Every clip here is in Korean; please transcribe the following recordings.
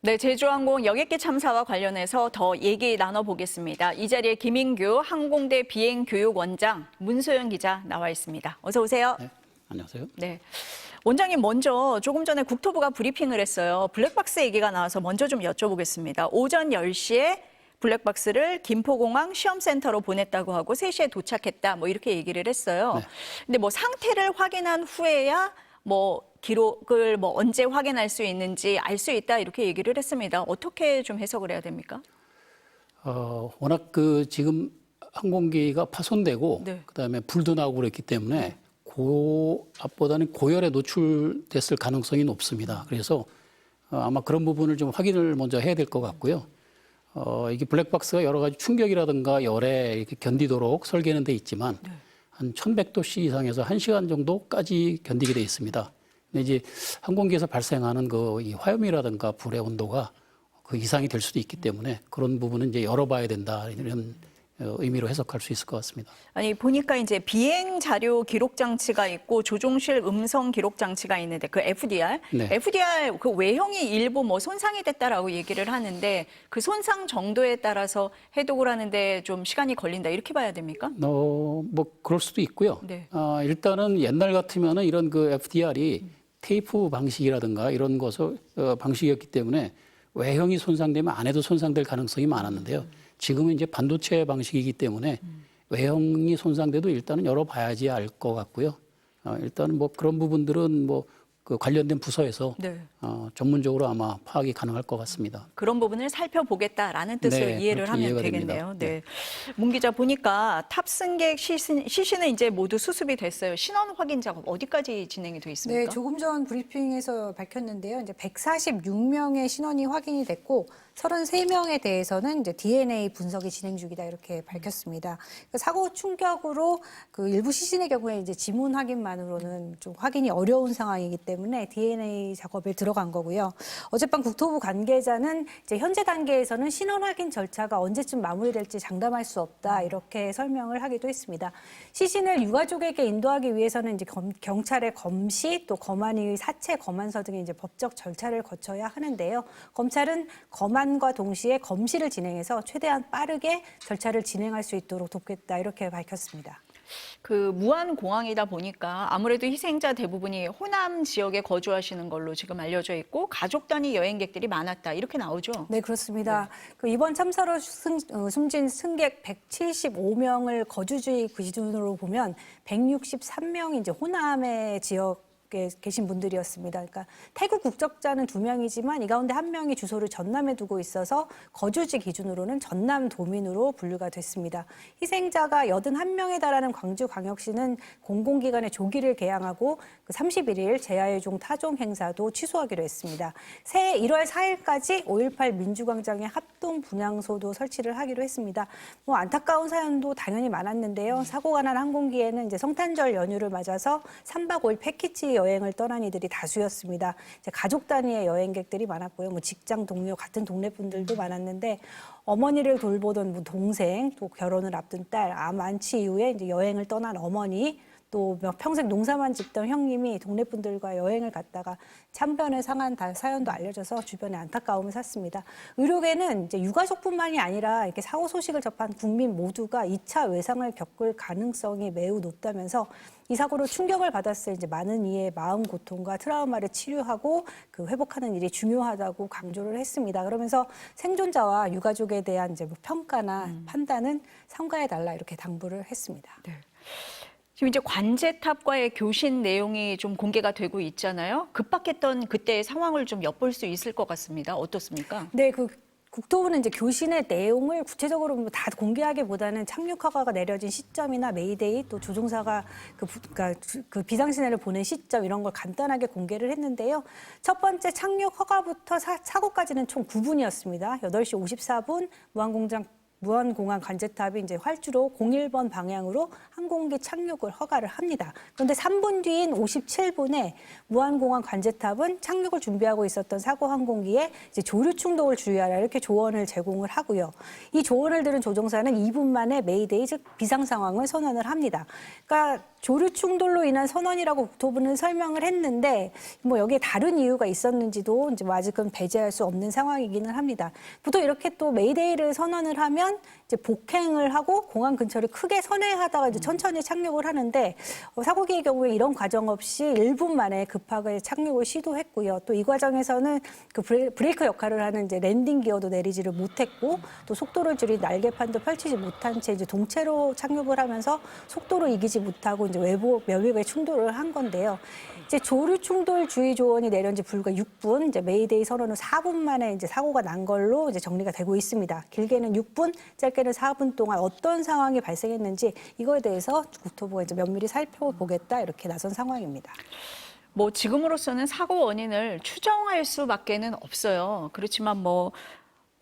네, 제주항공 여객기 참사와 관련해서 더 얘기 나눠보겠습니다. 이 자리에 김인규 항공대 비행교육원장, 문소영 기자 나와 있습니다. 어서 오세요. 네, 안녕하세요. 네, 원장님 먼저 조금 전에 국토부가 브리핑을 했어요. 블랙박스 얘기가 나와서 먼저 좀 여쭤보겠습니다. 오전 10시에 블랙박스를 김포공항 시험센터로 보냈다고 하고 3시에 도착했다. 뭐 이렇게 얘기를 했어요. 네. 근데 뭐 상태를 확인한 후에야 뭐 기록을 뭐 언제 확인할 수 있는지 알 수 있다 이렇게 얘기를 했습니다. 어떻게 좀 해석을 해야 됩니까? 워낙 지금 항공기가 파손되고 네. 그다음에 불도 나고 그랬기 때문에 앞보다는 고열에 노출됐을 가능성이 높습니다. 그래서 아마 그런 부분을 좀 확인을 먼저 해야 될 것 같고요. 이게 블랙박스가 여러 가지 충격이라든가 열에 이렇게 견디도록 설계는 돼 있지만 네. 한 1100도씨 이상에서 1시간 정도까지 견디게 돼 있습니다. 근데 이제 항공기에서 발생하는 이 화염이라든가 불의 온도가 그 이상이 될 수도 있기 때문에 그런 부분은 이제 열어봐야 된다 이런 의미로 해석할 수 있을 것 같습니다. 아니 보니까 이제 비행 자료 기록 장치가 있고 조종실 음성 기록 장치가 있는데 그 FDR, 네. FDR 그 외형이 일부 뭐 손상이 됐다라고 얘기를 하는데 그 손상 정도에 따라서 해독을 하는데 좀 시간이 걸린다 이렇게 봐야 됩니까? 뭐 그럴 수도 있고요. 네. 일단은 옛날 같으면은 이런 그 FDR이 테이프 방식이라든가 이런 방식이었기 때문에 외형이 손상되면 안에도 손상될 가능성이 많았는데요. 지금은 이제 반도체 방식이기 때문에 외형이 손상돼도 일단은 열어봐야지 알 것 같고요. 일단은 뭐 그런 부분들은 그 관련된 부서에서 네. 전문적으로 아마 파악이 가능할 것 같습니다. 그런 부분을 살펴보겠다라는 뜻으로 네, 이해를 그렇게 하면 이해가 되겠네요. 됩니다. 네. 문 기자 보니까 탑승객 시신은 이제 모두 수습이 됐어요. 신원 확인 작업 어디까지 진행이 돼 있습니까? 네, 조금 전 브리핑에서 밝혔는데요. 이제 146명의 신원이 확인이 됐고 33명에 대해서는 이제 DNA 분석이 진행 중이다 이렇게 밝혔습니다. 사고 충격으로 그 일부 시신의 경우에 이제 지문 확인만으로는 좀 확인이 어려운 상황이기 때문에 DNA 작업에 들어간 거고요. 어젯밤 국토부 관계자는 이제 현재 단계에서는 신원 확인 절차가 언제쯤 마무리될지 장담할 수 없다 이렇게 설명을 하기도 했습니다. 시신을 유가족에게 인도하기 위해서는 이제 경찰의 검시 또 검안의 사체 검안서 등의 이제 법적 절차를 거쳐야 하는데요. 검찰은 검안과 동시에 검시를 진행해서 최대한 빠르게 절차를 진행할 수 있도록 돕겠다 이렇게 밝혔습니다. 그 무안공항이다 보니까 아무래도 희생자 대부분이 호남 지역에 거주하시는 걸로 지금 알려져 있고 가족 단위 여행객들이 많았다 이렇게 나오죠. 네, 그렇습니다. 그 이번 참사로 숨진 승객 175명을 거주지 기준으로 보면 163명이 이제 호남의 지역 계신 분들이었습니다. 그러니까 태국 국적자는 2명이지만 이 가운데 1명이 주소를 전남에 두고 있어서 거주지 기준으로는 전남 도민으로 분류가 됐습니다. 희생자가 81명에 달하는 광주광역시는 공공기관의 조기를 개항하고 그 31일 재하의종 타종 행사도 취소하기로 했습니다. 새해 1월 4일까지 5.18 민주광장에 합동 분향소도 설치를 하기로 했습니다. 뭐 안타까운 사연도 당연히 많았는데요. 사고가 난 항공기에는 이제 성탄절 연휴를 맞아서 3박 5일 패키지 여행을 떠난 이들이 다수였습니다. 이제 가족 단위의 여행객들이 많았고요. 뭐 직장 동료 같은 동네 분들도 많았는데 어머니를 돌보던 뭐 동생, 또 결혼을 앞둔 딸, 암 완치 이후에 이제 여행을 떠난 어머니, 또 평생 농사만 짓던 형님이 동네 분들과 여행을 갔다가 참변을 상한 사연도 알려져서 주변에 안타까움을 샀습니다. 의료계는 이제 유가족뿐만이 아니라 이렇게 사고 소식을 접한 국민 모두가 2차 외상을 겪을 가능성이 매우 높다면서 이 사고로 충격을 받았을 이제 많은 이의 마음 고통과 트라우마를 치료하고 그 회복하는 일이 중요하다고 강조를 했습니다. 그러면서 생존자와 유가족에 대한 이제 뭐 평가나 판단은 삼가해 달라 이렇게 당부를 했습니다. 네. 지금 이제 관제탑과의 교신 내용이 좀 공개가 되고 있잖아요. 급박했던 그때의 상황을 좀 엿볼 수 있을 것 같습니다. 어떻습니까? 네, 국토부는 이제 교신의 내용을 구체적으로 다 공개하기보다는 착륙 허가가 내려진 시점이나 메이데이 또 조종사가 그 비상신호를 보낸 시점 이런 걸 간단하게 공개를 했는데요. 첫 번째 착륙 허가부터 사고까지는 총 9분이었습니다. 8시 54분 무안공장 무안공항 관제탑이 이제 활주로 01번 방향으로 항공기 착륙을 허가를 합니다. 그런데 3분 뒤인 57분에 무안공항 관제탑은 착륙을 준비하고 있었던 사고 항공기에 이제 조류 충돌을 주의하라 이렇게 조언을 제공을 하고요. 이 조언을 들은 조종사는 2분 만에 메이데이 즉 비상 상황을 선언을 합니다. 그러니까 조류 충돌로 인한 선언이라고 국토부는 설명을 했는데 뭐 여기에 다른 이유가 있었는지도 이제 아직은 배제할 수 없는 상황이기는 합니다. 보통 이렇게 또 메이데이를 선언을 하면 이제 복행을 하고 공항 근처를 크게 선회하다가 이제 천천히 착륙을 하는데 사고기의 경우에 이런 과정 없이 1분 만에 급하게 착륙을 시도했고요. 또 이 과정에서는 그 브레이크 역할을 하는 이제 랜딩 기어도 내리지를 못했고 또 속도를 줄인 날개판도 펼치지 못한 채 이제 동체로 착륙을 하면서 속도를 이기지 못하고 이제 외부에 충돌을 한 건데요. 이제 조류 충돌 주의 조언이 내려진 지 불과 6분, 이제 메이데이 선언 후 4분 만에 이제 사고가 난 걸로 이제 정리가 되고 있습니다. 길게는 6분, 짧게는 4분 동안 어떤 상황이 발생했는지 이거에 대해서 국토부가 이제 면밀히 살펴보겠다 이렇게 나선 상황입니다. 뭐 지금으로서는 사고 원인을 추정할 수밖에는 없어요. 그렇지만 뭐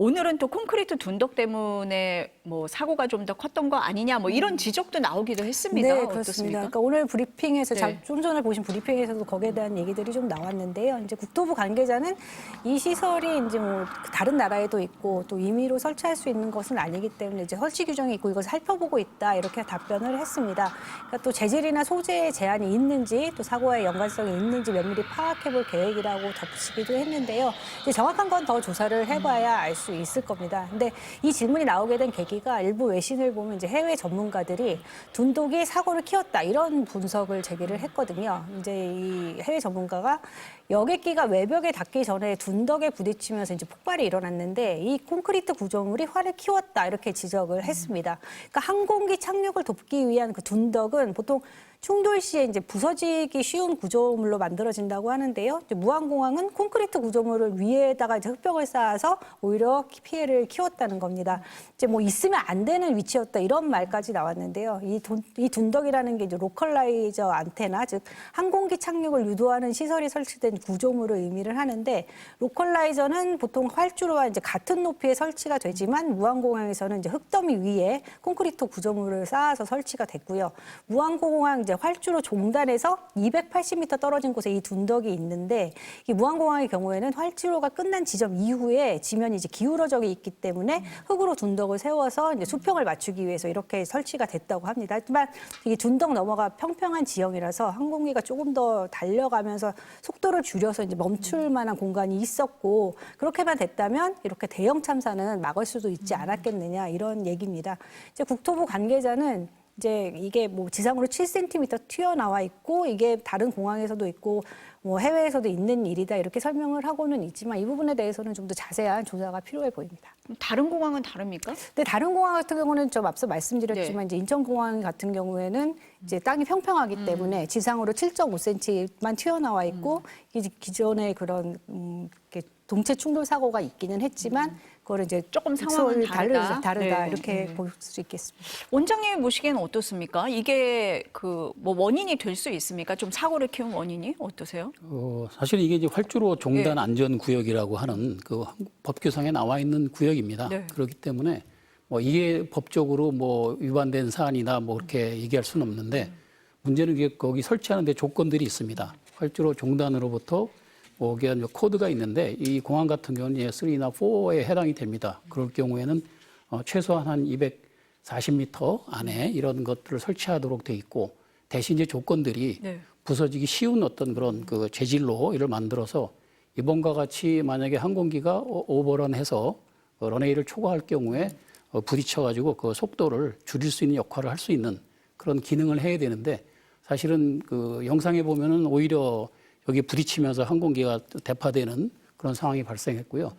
오늘은 또 콘크리트 둔덕 때문에 뭐 사고가 좀 더 컸던 거 아니냐 뭐 이런 지적도 나오기도 했습니다. 네, 어떻습니까? 그렇습니다. 그러니까 오늘 브리핑에서 네. 좀 전에 보신 브리핑에서도 거기에 대한 얘기들이 좀 나왔는데요. 이제 국토부 관계자는 이 시설이 이제 뭐 다른 나라에도 있고 또 임의로 설치할 수 있는 것은 아니기 때문에 이제 설치 규정이 있고 이것을 살펴보고 있다 이렇게 답변을 했습니다. 그러니까 또 재질이나 소재에 제한이 있는지 또 사고와의 연관성이 있는지 면밀히 파악해볼 계획이라고 덧붙이기도 했는데요. 이제 정확한 건 더 조사를 해봐야 알 수 있을 겁니다. 근데 이 질문이 나오게 된 계기가 일부 외신을 보면 이제 해외 전문가들이 둔독이 사고를 키웠다 이런 분석을 제기를 했거든요. 이제 이 해외 전문가가 여객기가 외벽에 닿기 전에 둔덕에 부딪히면서 이제 폭발이 일어났는데 이 콘크리트 구조물이 화를 키웠다 이렇게 지적을 했습니다. 그러니까 항공기 착륙을 돕기 위한 그 둔덕은 보통 충돌 시에 이제 부서지기 쉬운 구조물로 만들어진다고 하는데요. 이제 무안공항은 콘크리트 구조물을 위에다가 이제 흙벽을 쌓아서 오히려 피해를 키웠다는 겁니다. 이제 뭐 있으면 안 되는 위치였다 이런 말까지 나왔는데요. 이 둔덕이라는 게 이제 로컬라이저 안테나 즉 항공기 착륙을 유도하는 시설이 설치된 구조물을 의미를 하는데 로컬라이저는 보통 활주로와 이제 같은 높이에 설치가 되지만 무안공항에서는 이제 흙더미 위에 콘크리트 구조물을 쌓아서 설치가 됐고요. 무안공항 이제 활주로 종단에서 280m 떨어진 곳에 이 둔덕이 있는데 이 무안공항의 경우에는 활주로가 끝난 지점 이후에 지면이 이제 기울어져 있기 때문에 흙으로 둔덕을 세워서 이제 수평을 맞추기 위해서 이렇게 설치가 됐다고 합니다. 하지만 이 둔덕 너머가 평평한 지형이라서 항공기가 조금 더 달려가면서 속도를 줄여서 이제 멈출 만한 공간이 있었고 그렇게만 됐다면 이렇게 대형 참사는 막을 수도 있지 않았겠느냐 이런 얘기입니다. 이제 국토부 관계자는 이제 이게 뭐 지상으로 7cm 튀어나와 있고 이게 다른 공항에서도 있고 뭐 해외에서도 있는 일이다 이렇게 설명을 하고는 있지만 이 부분에 대해서는 좀 더 자세한 조사가 필요해 보입니다. 다른 공항은 다릅니까? 근데 다른 공항 같은 경우는 좀 앞서 말씀드렸지만 이제 인천공항 같은 경우에는 이제 땅이 평평하기 때문에 지상으로 7.5cm만 튀어나와 있고 이제 기존의 그런 이렇게 동체 충돌 사고가 있기는 했지만 그거를 이제 조금 상황은 다르다. 네. 이렇게 볼 수 있겠습니다. 원장님 보시기에는 어떻습니까? 이게 그 뭐 원인이 될 수 있습니까? 좀 사고를 키운 원인이 어떠세요? 사실 이게 이제 활주로 종단 안전 구역이라고 하는 그 법규상에 나와 있는 구역입니다. 네. 그렇기 때문에 뭐 이게 법적으로 뭐 위반된 사안이나 뭐 그렇게 얘기할 수는 없는데 문제는 이게 거기 설치하는데 조건들이 있습니다. 활주로 종단으로부터 거기에 코드가 있는데 이 공항 같은 경우는 3나 4에 해당이 됩니다. 그럴 경우에는 최소한 한 240m 안에 이런 것들을 설치하도록 돼 있고 대신 이제 조건들이 네. 부서지기 쉬운 어떤 그런 그 재질로 이를 만들어서 이번과 같이 만약에 항공기가 오버런해서 런웨이를 초과할 경우에 부딪혀가지고 그 속도를 줄일 수 있는 역할을 할 수 있는 그런 기능을 해야 되는데 사실은 그 영상에 보면은 오히려 여기 부딪히면서 항공기가 대파되는 그런 상황이 발생했고요.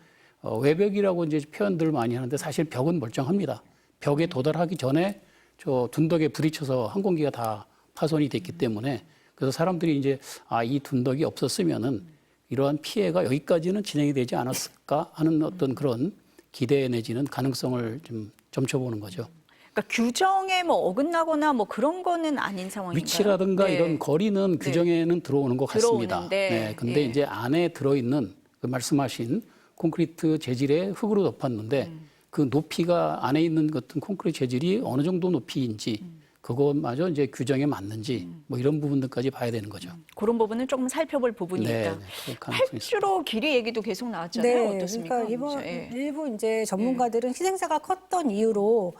외벽이라고 이제 표현들을 많이 하는데 사실 벽은 멀쩡합니다. 벽에 도달하기 전에 저 둔덕에 부딪혀서 항공기가 다 파손이 됐기 때문에 그래서 사람들이 이제 이 둔덕이 없었으면은 이러한 피해가 여기까지는 진행이 되지 않았을까 하는 어떤 그런 기대 내지는 가능성을 좀 점쳐보는 거죠. 그러니까 규정에 뭐 어긋나거나 뭐 그런 거는 아닌 상황인가요? 위치라든가 네. 이런 거리는 규정에는 들어오는 것 같습니다. 들어오는데, 네, 근데 예. 이제 안에 들어있는 그 말씀하신 콘크리트 재질의 흙으로 덮었는데 그 높이가 안에 있는 어떤 콘크리트 재질이 어느 정도 높이인지 그것마저 이제 규정에 맞는지 뭐 이런 부분들까지 봐야 되는 거죠. 그런 부분은 조금 살펴볼 부분이 네, 있다. 네, 그럴 가능성이 있습니다. 활주로 길이 얘기도 계속 나왔잖아요. 어떻습니까? 그러니까 이번 문제? 예. 일부 이제 전문가들은 희생사가 컸던 이유로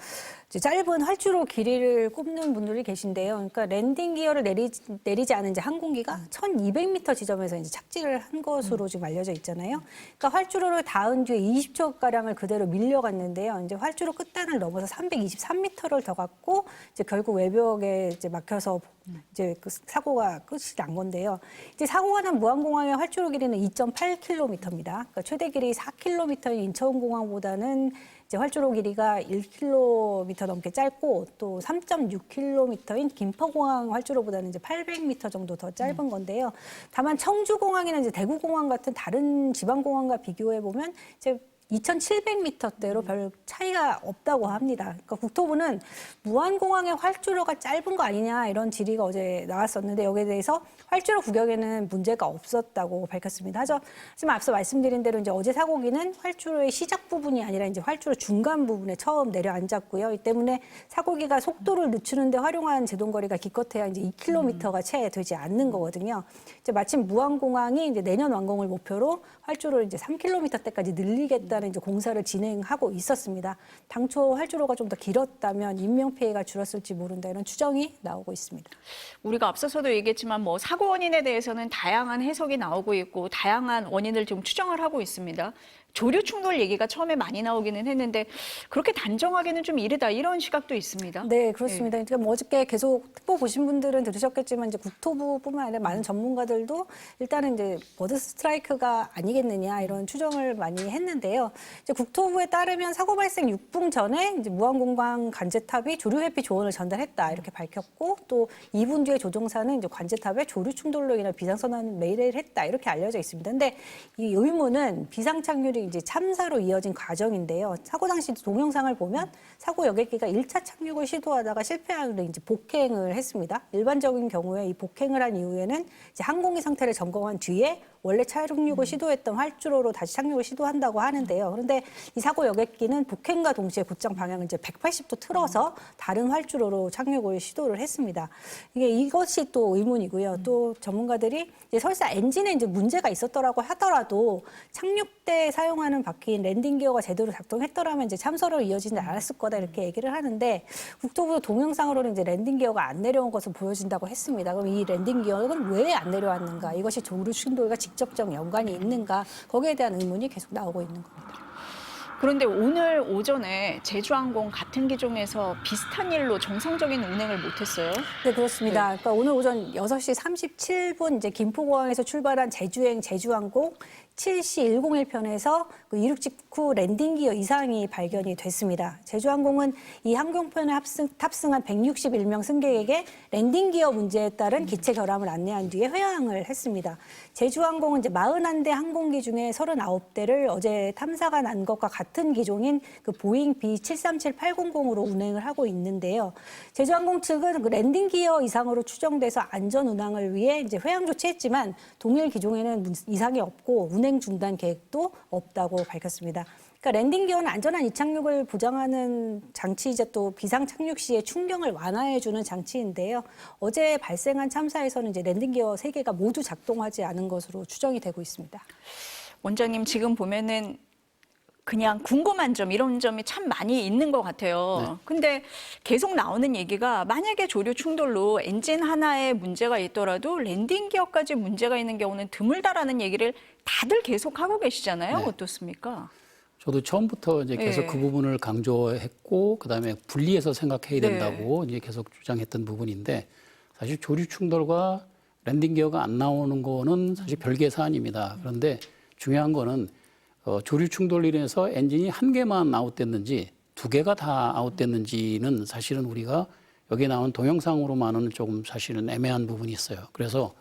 이제 짧은 활주로 길이를 꼽는 분들이 계신데요. 그러니까 랜딩 기어를 내리지 않은 이제 항공기가 1,200m 지점에서 이제 착지를 한 것으로 지금 알려져 있잖아요. 그러니까 활주로를 닿은 뒤에 20초 가량을 그대로 밀려갔는데요. 이제 활주로 끝단을 넘어서 323m를 더 갔고 이제 결국 외벽에 이제 막혀서 이제 그 사고가 끝이 난 건데요. 이제 사고가 난 무안공항의 활주로 길이는 2.8km입니다. 그러니까 최대 길이 4km인 인천공항보다는 이제 활주로 길이가 1km 넘게 짧고 또 3.6km인 김포공항 활주로보다는 이제 800m 정도 더 짧은 건데요. 다만 청주공항이나 이제 대구공항 같은 다른 지방공항과 비교해 보면 이제 2,700m대로 별 차이가 없다고 합니다. 그러니까 국토부는 무안공항의 활주로가 짧은 거 아니냐 이런 질의가 어제 나왔었는데 여기에 대해서 활주로 구경에는 문제가 없었다고 밝혔습니다. 하지만 앞서 말씀드린 대로 이제 어제 사고기는 활주로의 시작 부분이 아니라 이제 활주로 중간 부분에 처음 내려앉았고요. 이 때문에 사고기가 속도를 늦추는데 활용한 제동거리가 기껏해야 이제 2km가 채 되지 않는 거거든요. 이제 마침 무안공항이 이제 내년 완공을 목표로 활주로를 이제 3km대까지 늘리겠다는 이제 공사를 진행하고 있었습니다. 당초 활주로가 좀 더 길었다면 인명 피해가 줄었을지 모른다 이런 추정이 나오고 있습니다. 우리가 앞서서도 얘기했지만 뭐 사고 원인에 대해서는 다양한 해석이 나오고 있고 다양한 원인을 좀 추정을 하고 있습니다. 조류 충돌 얘기가 처음에 많이 나오기는 했는데 그렇게 단정하기는 좀 이르다 이런 시각도 있습니다. 네, 그렇습니다. 그러니까 뭐 어저께 계속 특보 보신 분들은 들으셨겠지만 이제 국토부뿐만 아니라 많은 전문가들도 일단은 이제 버드 스트라이크가 아니겠느냐 이런 추정을 많이 했는데요. 이제 국토부에 따르면 사고 발생 6분 전에 이제 무안공항 관제탑이 조류 회피 조언을 전달했다 이렇게 밝혔고 또 2분 뒤에 조종사는 이제 관제탑에 조류 충돌로 인한 비상선언 메일을 했다 이렇게 알려져 있습니다. 근데 이 의무는 비상 착륙이 이제 참사로 이어진 과정인데요. 사고 당시 동영상을 보면 사고 여객기가 1차 착륙을 시도하다가 실패한 후에 이제 복행을 했습니다. 일반적인 경우에 이 복행을 한 이후에는 이제 항공기 상태를 점검한 뒤에 원래 착륙을 시도했던 활주로로 다시 착륙을 시도한다고 하는데요. 그런데 이 사고 여객기는 복행과 동시에 곧장 방향을 이제 180도 틀어서 다른 활주로로 착륙을 시도를 했습니다. 이것이 또 의문이고요. 또 전문가들이 이제 설사 엔진에 이제 문제가 있었더라고 하더라도 착륙 때 사용하는 바퀴인 랜딩 기어가 제대로 작동했더라면 이제 참사로 이어지지 않았을 거다 이렇게 얘기를 하는데 국토부 동영상으로는 이제 랜딩 기어가 안 내려온 것을 보여준다고 했습니다. 그럼 이 랜딩 기어는 왜 안 내려왔는가? 이것이 조류 충돌과 직접적 연관이 있는가? 거기에 대한 의문이 계속 나오고 있는 겁니다. 그런데 오늘 오전에 제주항공 같은 기종에서 비슷한 일로 정상적인 운행을 못했어요. 네, 그렇습니다. 그러니까 오늘 오전 6시 37분 이제 김포공항에서 출발한 제주행 제주항공 7C 101편에서 그 이륙 직후 랜딩 기어 이상이 발견이 됐습니다. 제주항공은 이 항공편에 탑승한 161명 승객에게 랜딩 기어 문제에 따른 기체 결함을 안내한 뒤에 회항을 했습니다. 제주항공은 이제 41대 항공기 중에 39대를 어제 탐사가 난 것과 같은 기종인 그 보잉 B737-800으로 운행을 하고 있는데요. 제주항공 측은 그 랜딩 기어 이상으로 추정돼서 안전 운항을 위해 이제 회항 조치했지만 동일 기종에는 이상이 없고 운행 중단 계획도 없다고 밝혔습니다. 그러니까 랜딩 기어는 안전한 이착륙을 보장하는 장치이자 또 비상 착륙 시에 충격을 완화해주는 장치인데요. 어제 발생한 참사에서는 이제 랜딩 기어 3개가 모두 작동하지 않은 것으로 추정이 되고 있습니다. 원장님 지금 보면은 그냥 궁금한 점 이런 점이 참 많이 있는 것 같아요. 네. 근데 계속 나오는 얘기가 만약에 조류 충돌로 엔진 하나에 문제가 있더라도 랜딩 기어까지 문제가 있는 경우는 드물다라는 얘기를 다들 계속 하고 계시잖아요. 네. 어떻습니까? 저도 처음부터 이제 계속 네. 그 부분을 강조했고 그다음에 분리해서 생각해야 네. 된다고 이제 계속 주장했던 부분인데 사실 조류 충돌과 랜딩 기어가 안 나오는 거는 사실 별개의 사안입니다. 그런데 중요한 거는 조류 충돌로 인해서 엔진이 한 개만 아웃됐는지 두 개가 다 아웃됐는지는 사실은 우리가 여기에 나온 동영상으로만은 조금 사실은 애매한 부분이 있어요. 그래서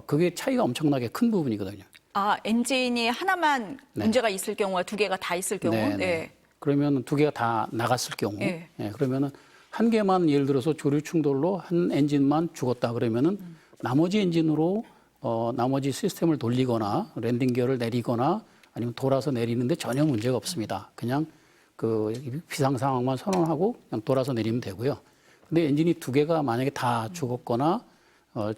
그게 차이가 엄청나게 큰 부분이거든요. 아, 엔진이 하나만 네. 문제가 있을 경우와 두 개가 다 있을 경우. 네. 그러면 두 개가 다 나갔을 경우, 네. 그러면은 한 개만 예를 들어서 조류 충돌로 한 엔진만 죽었다 그러면은 나머지 엔진으로 나머지 시스템을 돌리거나 랜딩 기어를 내리거나 아니면 돌아서 내리는데 전혀 문제가 없습니다. 그냥 그 비상 상황만 선언하고 그냥 돌아서 내리면 되고요. 근데 엔진이 두 개가 만약에 다 죽었거나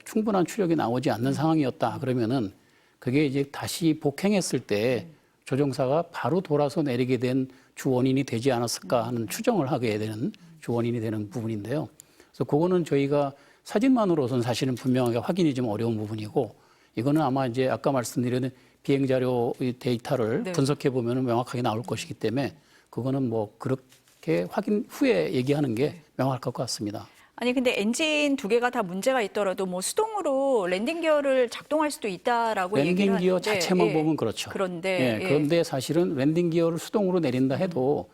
충분한 추력이 나오지 않는 상황이었다 그러면은 그게 이제 다시 복행했을 때 조종사가 바로 돌아서 내리게 된 주 원인이 되지 않았을까 하는 추정을 하게 되는 주 원인이 되는 부분인데요. 그래서 그거는 저희가 사진만으로서는 사실은 분명하게 확인이 좀 어려운 부분이고 이거는 아마 이제 아까 말씀드린 비행 자료 데이터를 네. 분석해 보면 명확하게 나올 것이기 때문에 그거는 뭐 그렇게 확인 후에 얘기하는 게 명확할 것 같습니다. 아니 근데 엔진 두 개가 다 문제가 있더라도 뭐 수동으로 랜딩 기어를 작동할 수도 있다라고 얘기를 랜딩 기어 하는데, 자체만 예. 보면 그렇죠. 그런데 예, 그런데 사실은 랜딩 기어를 수동으로 내린다 해도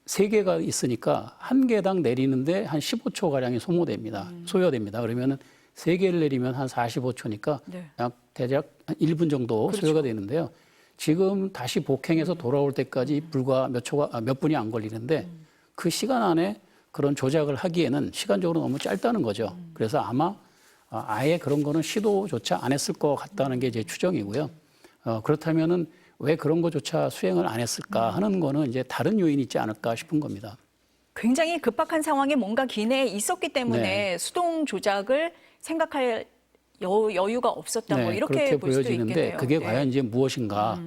세 개가 있으니까 한 개당 내리는데 한 15초 가량이 소모됩니다. 소요됩니다. 그러면은 세 개를 내리면 한 45초니까 네. 약 대략 한 1분 정도 그렇죠. 소요가 되는데요. 지금 다시 복행해서 돌아올 때까지 불과 몇 분이 안 걸리는데 그 시간 안에 그런 조작을 하기에는 시간적으로 너무 짧다는 거죠. 그래서 아마 아예 그런 거는 시도조차 안 했을 것 같다는 게 제 추정이고요. 그렇다면은 왜 그런 거조차 수행을 안 했을까 하는 거는 이제 다른 요인이 있지 않을까 싶은 겁니다. 굉장히 급박한 상황에 뭔가 기내에 있었기 때문에 네. 수동 조작을 생각할 여유가 없었다. 뭐 이렇게 그렇게 볼 수도 보여지는데 있겠네요. 그게 네. 과연 이제 무엇인가?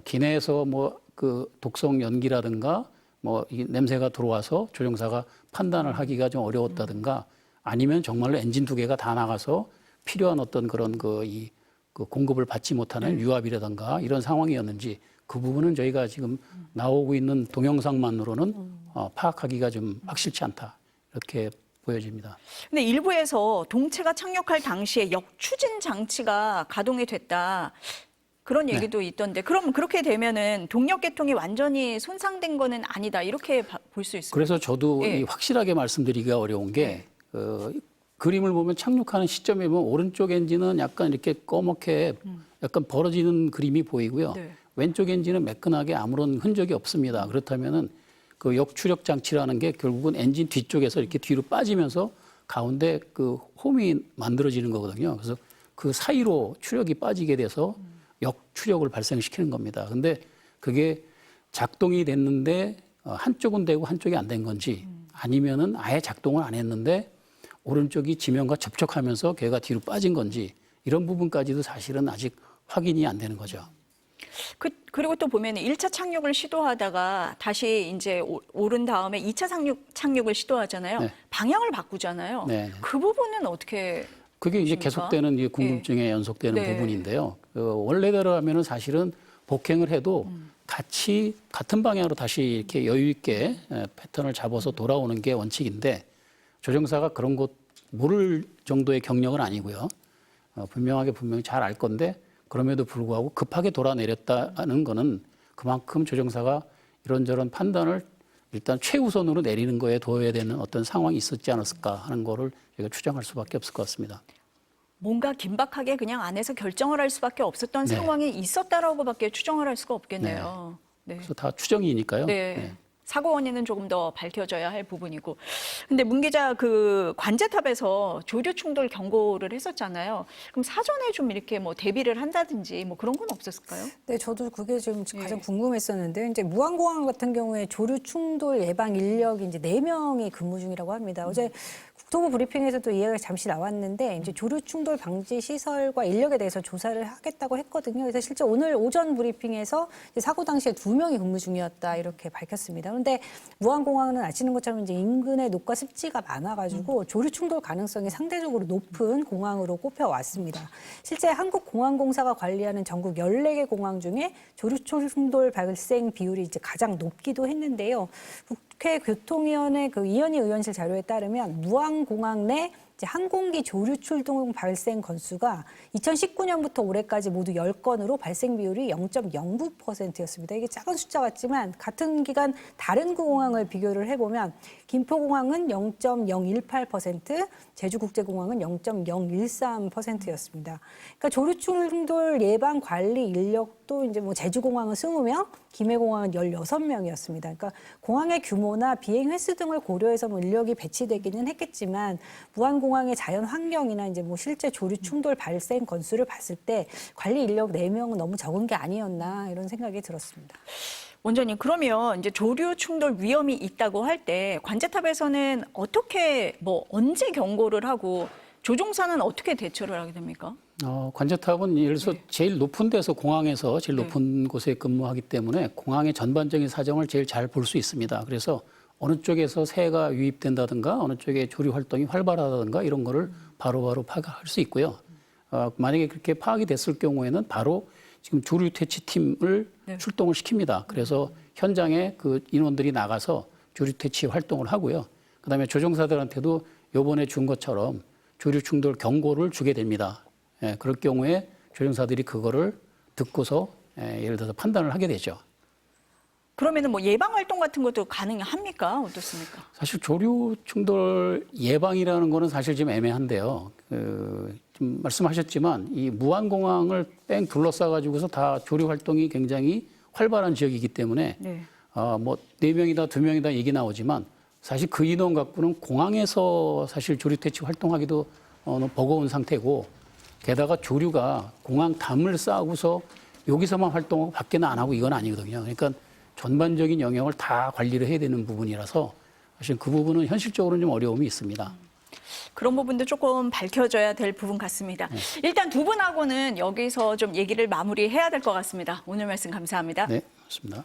기내에서 뭐 그 독성 연기라든가 뭐 이 냄새가 들어와서 조종사가 판단을 하기가 좀 어려웠다든가 아니면 정말로 엔진 두 개가 다 나가서 필요한 어떤 그런 그 공급을 받지 못하는 유압이라든가 이런 상황이었는지 그 부분은 저희가 지금 나오고 있는 동영상만으로는 파악하기가 좀 확실치 않다 이렇게 보여집니다. 근데 일부에서 동체가 착륙할 당시에 역추진 장치가 가동이 됐다. 그런 얘기도 있던데 그럼 그렇게 되면은 동력 계통이 완전히 손상된 거는 아니다. 이렇게 볼 수 있습니다. 그래서 저도 예. 이 확실하게 말씀드리기가 어려운 게 그림을 보면 착륙하는 시점에 보면 오른쪽 엔진은 약간 이렇게 꺼멓게 약간 벌어지는 그림이 보이고요. 네. 왼쪽 엔진은 매끈하게 아무런 흔적이 없습니다. 그렇다면은 그 역추력 장치라는 게 결국은 엔진 뒤쪽에서 이렇게 뒤로 빠지면서 가운데 그 홈이 만들어지는 거거든요. 그래서 그 사이로 추력이 빠지게 돼서 역추력을 발생시키는 겁니다. 근데 그게 작동이 됐는데 한쪽은 되고 한쪽이 안 된 건지 아니면은 아예 작동을 안 했는데 오른쪽이 지면과 접촉하면서 걔가 뒤로 빠진 건지 이런 부분까지도 사실은 아직 확인이 안 되는 거죠. 그리고 또 보면 1차 착륙을 시도하다가 다시 이제 오른 다음에 2차 착륙을 시도하잖아요. 네. 방향을 바꾸잖아요. 네. 그 부분은 어떻게 그게 이제 보십니까? 계속되는 이 궁금증에 연속되는 네. 부분인데요. 원래대로 하면은 사실은 복행을 해도 같은 방향으로 다시 이렇게 여유 있게 패턴을 잡아서 돌아오는 게 원칙인데 조종사가 그런 것 모를 정도의 경력은 아니고요. 분명히 잘 알 건데 그럼에도 불구하고 급하게 돌아내렸다는 거는 그만큼 조종사가 이런저런 판단을 일단 최우선으로 내리는 거에 둬야 되는 어떤 상황이 있었지 않았을까 하는 거를 저희가 추정할 수밖에 없을 것 같습니다. 뭔가 긴박하게 그냥 안에서 결정을 할 수밖에 없었던 네. 상황이 있었다라고밖에 추정을 할 수가 없겠네요. 네. 그래서 다 추정이니까요. 네. 사고 원인은 조금 더 밝혀져야 할 부분이고. 근데 문 기자 그 관제탑에서 조류 충돌 경고를 했었잖아요. 그럼 사전에 좀 이렇게 뭐 대비를 한다든지 뭐 그런 건 없었을까요? 네, 저도 그게 좀 예. 가장 궁금했었는데 이제 무안공항 같은 경우에 조류 충돌 예방 인력이 이제 4명이 근무 중이라고 합니다. 어제 국토부 브리핑에서도 이야기가 잠시 나왔는데 이제 조류 충돌 방지 시설과 인력에 대해서 조사를 하겠다고 했거든요. 그래서 실제 오늘 오전 브리핑에서 이제 사고 당시에 2명이 근무 중이었다 이렇게 밝혔습니다. 그런데 무안공항은 아시는 것처럼 이제 인근에 녹과 습지가 많아가지고 조류 충돌 가능성이 상대적으로 높은 공항으로 꼽혀왔습니다. 실제 한국공항공사가 관리하는 전국 14개 공항 중에 조류 충돌 발생 비율이 이제 가장 높기도 했는데요. 국회 교통위원회 그 이현희 의원실 자료에 따르면 무안공항 내 이제 항공기 조류 출동 발생 건수가 2019년부터 올해까지 모두 10건으로 발생 비율이 0.09%였습니다. 이게 작은 숫자 같지만 같은 기간 다른 공항을 비교를 해보면 김포공항은 0.018%, 제주국제공항은 0.013%였습니다. 그러니까 조류 충돌 예방 관리 인력도 이제 뭐 제주공항은 20명, 김해공항은 16명이었습니다. 그러니까 공항의 규모나 비행 횟수 등을 고려해서 뭐 인력이 배치되기는 했겠지만 무안공항의 자연 환경이나 이제 뭐 실제 조류 충돌 발생 건수를 봤을 때 관리 인력 4명은 너무 적은 게 아니었나 이런 생각이 들었습니다. 원장님, 그러면 이제 조류 충돌 위험이 있다고 할 때 관제탑에서는 어떻게 언제 경고를 하고 조종사는 어떻게 대처를 하게 됩니까? 관제탑은 예를 들어서 제일 높은 데서 공항에서 제일 높은 곳에 근무하기 때문에 공항의 전반적인 사정을 제일 잘 볼 수 있습니다. 그래서 어느 쪽에서 새가 유입된다든가 어느 쪽에 조류 활동이 활발하다든가 이런 거를 바로바로 파악할 수 있고요. 만약에 그렇게 파악이 됐을 경우에는 바로 지금 조류 퇴치팀을 출동을 시킵니다. 그래서 현장에 그 인원들이 나가서 조류 퇴치 활동을 하고요. 그다음에 조종사들한테도 요번에 준 것처럼 조류 충돌 경고를 주게 됩니다. 그럴 경우에 조종사들이 그거를 듣고서 예를 들어서 판단을 하게 되죠. 그러면은 예방 활동 같은 것도 가능합니까? 어떻습니까? 사실 조류 충돌 예방이라는 거는 사실 좀 애매한데요. 좀 말씀하셨지만 이 무안공항을 뺑 둘러싸가지고서 다 조류 활동이 굉장히 활발한 지역이기 때문에 네. 4명이다 2명이다 얘기 나오지만 사실 그 인원 갖고는 공항에서 사실 조류 퇴치 활동하기도 버거운 상태고 게다가 조류가 공항 담을 쌓고서 여기서만 활동하고 밖에는 안 하고 이건 아니거든요. 그러니까 전반적인 영역을 다 관리를 해야 되는 부분이라서 사실 그 부분은 현실적으로는 좀 어려움이 있습니다. 그런 부분도 조금 밝혀져야 될 부분 같습니다. 일단 두 분하고는 여기서 좀 얘기를 마무리해야 될 것 같습니다. 오늘 말씀 감사합니다. 네, 맞습니다.